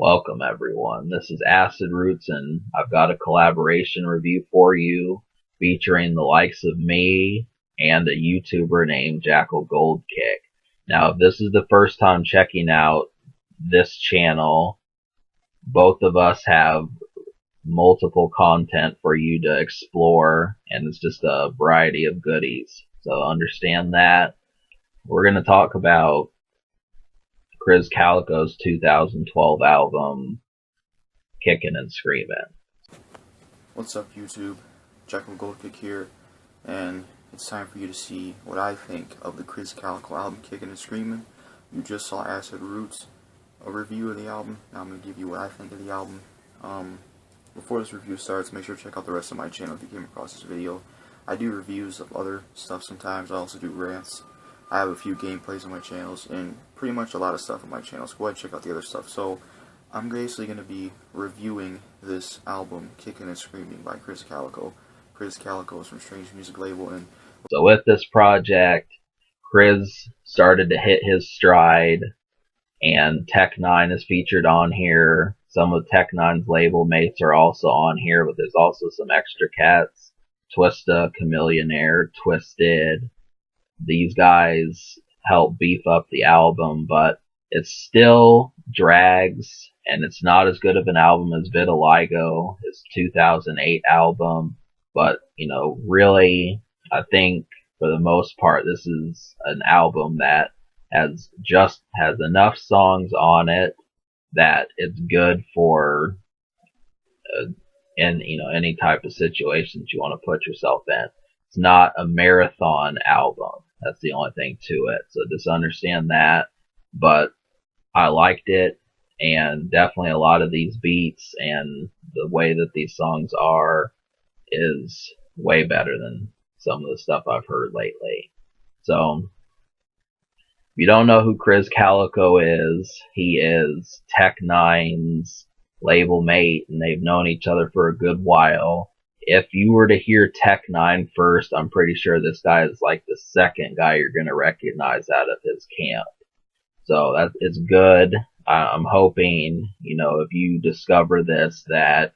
Welcome everyone. This is Acid Roots and I've got a collaboration review for you featuring the likes of me and a YouTuber named Jackal Kick. Now, if this is the first time checking out this channel, both of us have multiple content for you to explore, and it's just a variety of goodies. So understand that. We're going to talk about Krizz Kaliko's 2012 album, Kickin and Screamin. What's up, YouTube? Jackal Kick here, and it's time for you to see what I think of the Krizz Kaliko album, Kickin and Screamin. You just saw Acid Roots, a review of the album. Now I'm going to give you what I think of the album. Before this review starts, make sure to check out the rest of my channel if you came across this video. I do reviews of other stuff sometimes. I also do rants. I have a few gameplays on my channels, and pretty much a lot of stuff on my channel, so go ahead and check out the other stuff. So, I'm basically going to be reviewing this album, Kickin and Screamin by Krizz Kaliko. Krizz Kaliko is from Strange Music label, and so with this project, Krizz started to hit his stride, and Tech9 is featured on here. Some of Tech9's label mates are also on here, but there's also some extra cats. Twista, Chameleonaire, Twisted. These guys help beef up the album, but it still drags, and it's not as good of an album as Vitiligo, his 2008 album. But, really, I think for the most part, this is an album that has enough songs on it that it's good for any type of situation that you want to put yourself in. It's not a marathon album. That's the only thing to it. So just understand that. But I liked it, and definitely a lot of these beats and the way that these songs are is way better than some of the stuff I've heard lately. So if you don't know who Krizz Kaliko is, he is Tech9's label mate, and they've known each other for a good while. If you were to hear Tech9 first, I'm pretty sure this guy is like the second guy you're going to recognize out of his camp. So that is good. I'm hoping, if you discover this, that,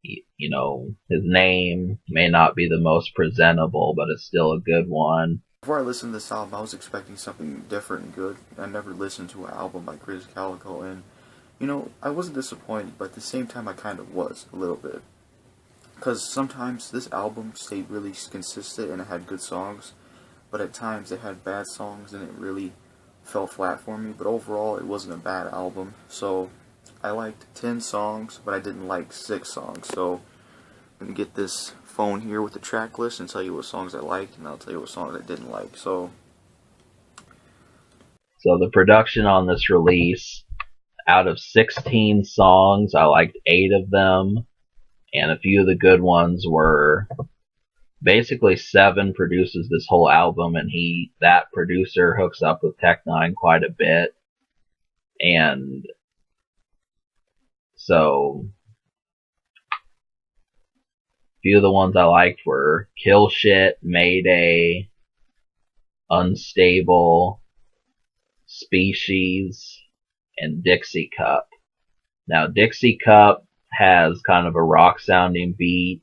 his name may not be the most presentable, but it's still a good one. before I listened to this album, I was expecting something different and good. I never listened to an album by Krizz Kaliko, and, I wasn't disappointed, but at the same time I kind of was, a little bit. Because sometimes this album stayed really consistent and it had good songs, but at times it had bad songs and it really fell flat for me. But overall, it wasn't a bad album. So I liked 10 songs, but I didn't like 6 songs. So I'm going to get this phone here with the track list and tell you what songs I liked, and I'll tell you what songs I didn't like. So the production on this release, out of 16 songs, I liked 8 of them. And a few of the good ones were basically 7 produces this whole album, and that producer hooks up with Tech9 quite a bit. And so a few of the ones I liked were Kill Shit, Mayday, Unstable, Species, and Dixie Cup. Now, Dixie Cup has kind of a rock sounding beat.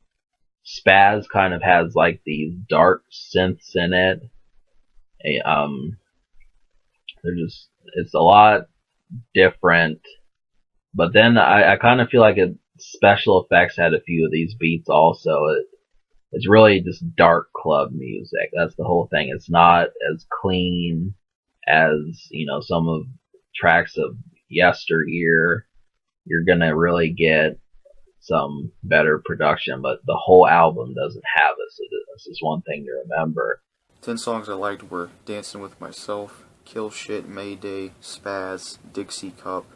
Spaz kind of has like these dark synths in it. It's a lot different. But then I kind of feel like special effects had a few of these beats also. It's really just dark club music. That's the whole thing. It's not as clean as, some of tracks of yesteryear. You're gonna really get some better production, but the whole album doesn't have it, so this is one thing to remember. 10 songs I liked were Dancing With Myself, Kill Shit, Mayday, Spaz, Dixie Cup,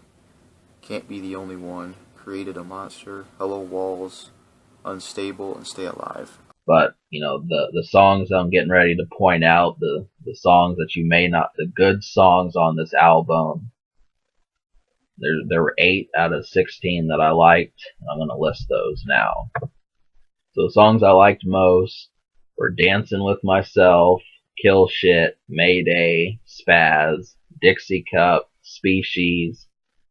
Can't Be the Only One, Created a Monster, Hello Walls, Unstable, and Stay Alive. But, the songs I'm getting ready to point out, the songs that you may not, the good songs on this album, there were 8 out of 16 that I liked. I'm going to list those now. So the songs I liked most were Dancing With Myself, Kill Shit, Mayday, Spaz, Dixie Cup, Species,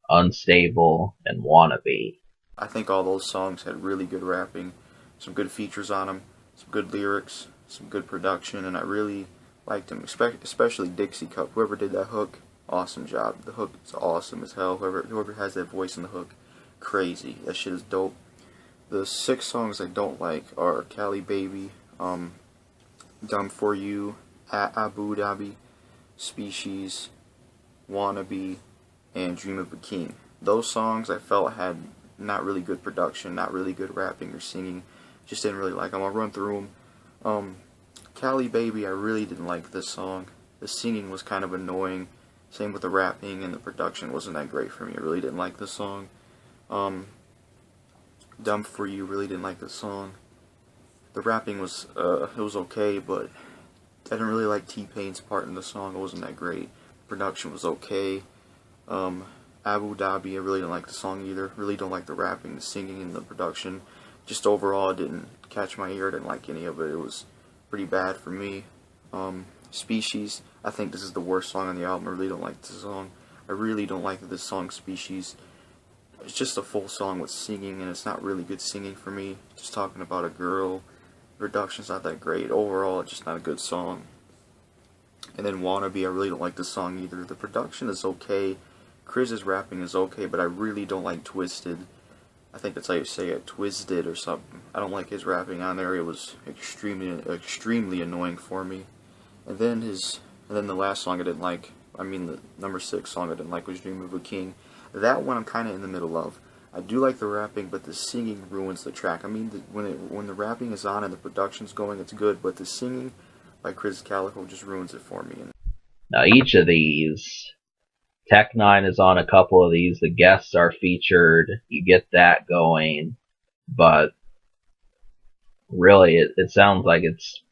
Unstable, and Wannabe. I think all those songs had really good rapping, some good features on them, some good lyrics, some good production, and I really liked them, especially Dixie Cup. Whoever did that hook, awesome job. The hook is awesome as hell. Whoever has that voice in the hook, crazy. That shit is dope. The 6 songs I don't like are Cali Baby, Dumb For You, Abu Dhabi, Species, Wannabe, and Dream of a King. Those songs I felt had not really good production, not really good rapping or singing. Just didn't really like them. I'll run through them. Cali Baby, I really didn't like this song. The singing was kind of annoying. Same with the rapping, and the production wasn't that great for me. I really didn't like this song. Dumb For You, really didn't like this song. The rapping was, it was okay, but I didn't really like T-Pain's part in the song. It wasn't that great. Production was okay. Abu Dhabi, I really didn't like the song either. Really don't like the rapping, the singing, and the production. Just overall, it didn't catch my ear. I didn't like any of it. It was pretty bad for me. Species, I think this is the worst song on the album. I really don't like this song. I really don't like this song, Species. It's just a full song with singing, and it's not really good singing for me. Just talking about a girl. Production's not that great. Overall, it's just not a good song. And then Wannabe, I really don't like this song either. The production is okay. Krizz's rapping is okay, but I really don't like Twisted. I think that's how you say it, Twisted or something. I don't like his rapping on there. It was extremely annoying for me. And then the last song I didn't like, I mean the number 6 song I didn't like was Dream of a King. That one I'm kind of in the middle of. I do like the rapping, but the singing ruins the track. I mean, when the rapping is on and the production's going, it's good, but the singing by Krizz Kaliko just ruins it for me. Now, each of these, Tech N9ne is on a couple of these. The guests are featured. You get that going, but really, it sounds like it's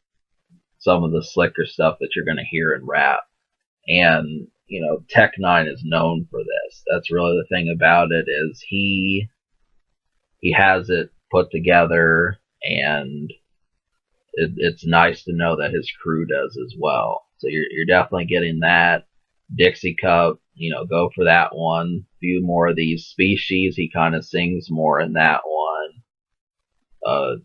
some of the slicker stuff that you're going to hear in rap. And you know, Tech N9ne is known for this. That's really the thing about it, is he has it put together, and it's nice to know that his crew does as well. So you're definitely getting that. Dixie Cup, you know, go for that one. A few more of these. Species, he kind of sings more in that one.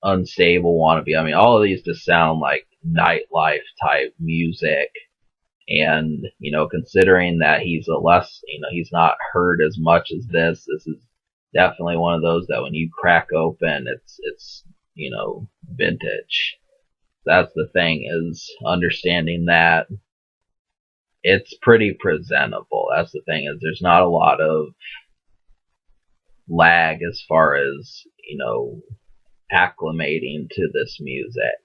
Unstable, Wannabe. I mean, all of these just sound like nightlife type music. And, you know, considering that he's he's not heard as much as this is definitely one of those that when you crack open, it's, you know, vintage. That's the thing, is understanding that it's pretty presentable. That's the thing, is there's not a lot of lag as far as, you know, acclimating to this music.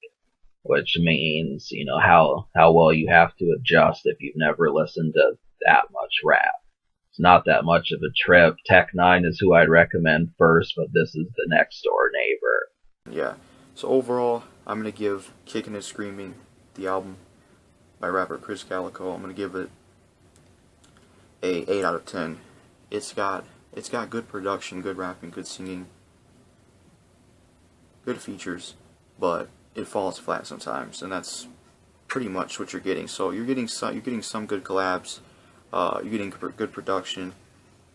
Which means, you know, how well you have to adjust if you've never listened to that much rap. It's not that much of a trip. Tech N9ne is who I'd recommend first, but this is the next door neighbor. Yeah. So overall, I'm going to give Kickin and Screamin, the album by rapper Krizz Kaliko, I'm going to give it a 8 out of 10. It's got good production, good rapping, good singing, good features, but it falls flat sometimes, and that's pretty much what you're getting. So you're getting some good collabs, you're getting good production,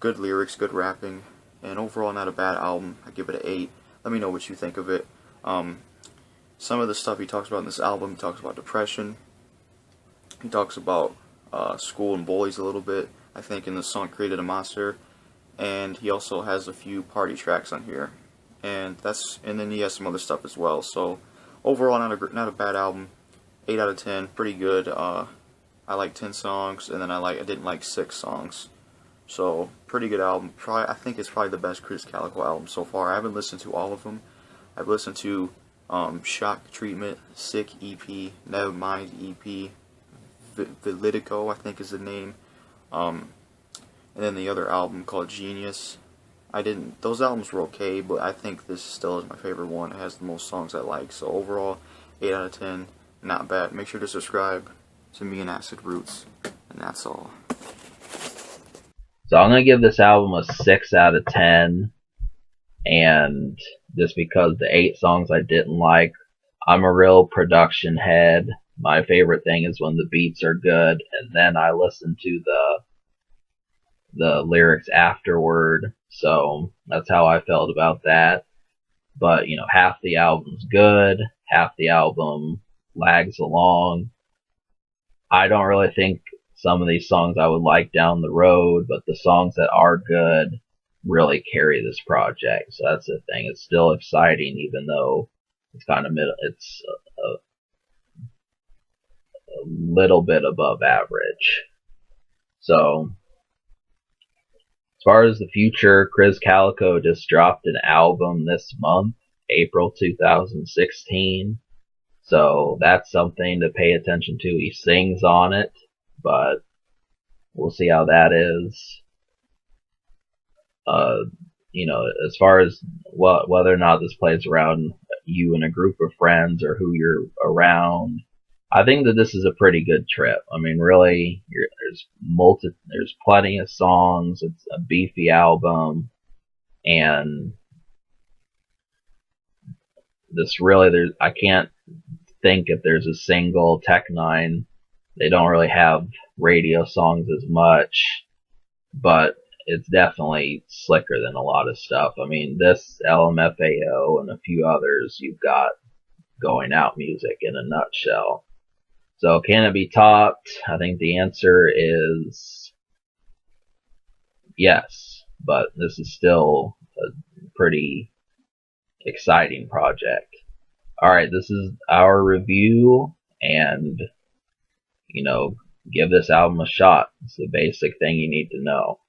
good lyrics, good rapping, and overall not a bad album. I give it an 8. Let me know what you think of it. Some of the stuff he talks about in this album, he talks about depression, he talks about school and bullies a little bit, I think, in the song Created a Monster, and he also has a few party tracks on here, and then he has some other stuff as well. So overall, not a bad album. 8 out of 10, pretty good. I like 10 songs, and then I didn't like 6 songs. So pretty good album. I think it's probably the best Krizz Kaliko album so far. I haven't listened to all of them. I've listened to Shock Treatment, Sick EP, Nevermind EP, Validico, I think is the name, and then the other album called Genius. Those albums were okay, but I think this still is my favorite one. It has the most songs I like. So overall, 8 out of 10, not bad. Make sure to subscribe to me and Acid Roots, and that's all. So I'm going to give this album a 6 out of 10, and just because the 8 songs I didn't like, I'm a real production head. My favorite thing is when the beats are good, and then I listen to the lyrics afterward. So that's how I felt about that. But, you know, half the album's good, half the album lags along. I don't really think some of these songs I would like down the road, but the songs that are good really carry this project. So that's the thing. It's still exciting, even though it's kind of it's a little bit above average. So, as far as the future, Krizz Kaliko just dropped an album this month, April 2016. So that's something to pay attention to. He sings on it, but we'll see how that is. You know, as far as whether or not this plays around you and a group of friends or who you're around, I think that this is a pretty good trip. I mean, really, there's plenty of songs. It's a beefy album, and this really, I can't think if there's a single Tech-9. They don't really have radio songs as much, but it's definitely slicker than a lot of stuff. I mean, this LMFAO and a few others, you've got going out music in a nutshell. So can it be topped? I think the answer is yes, but this is still a pretty exciting project. Alright, this is our review, and, you know, give this album a shot. It's the basic thing you need to know.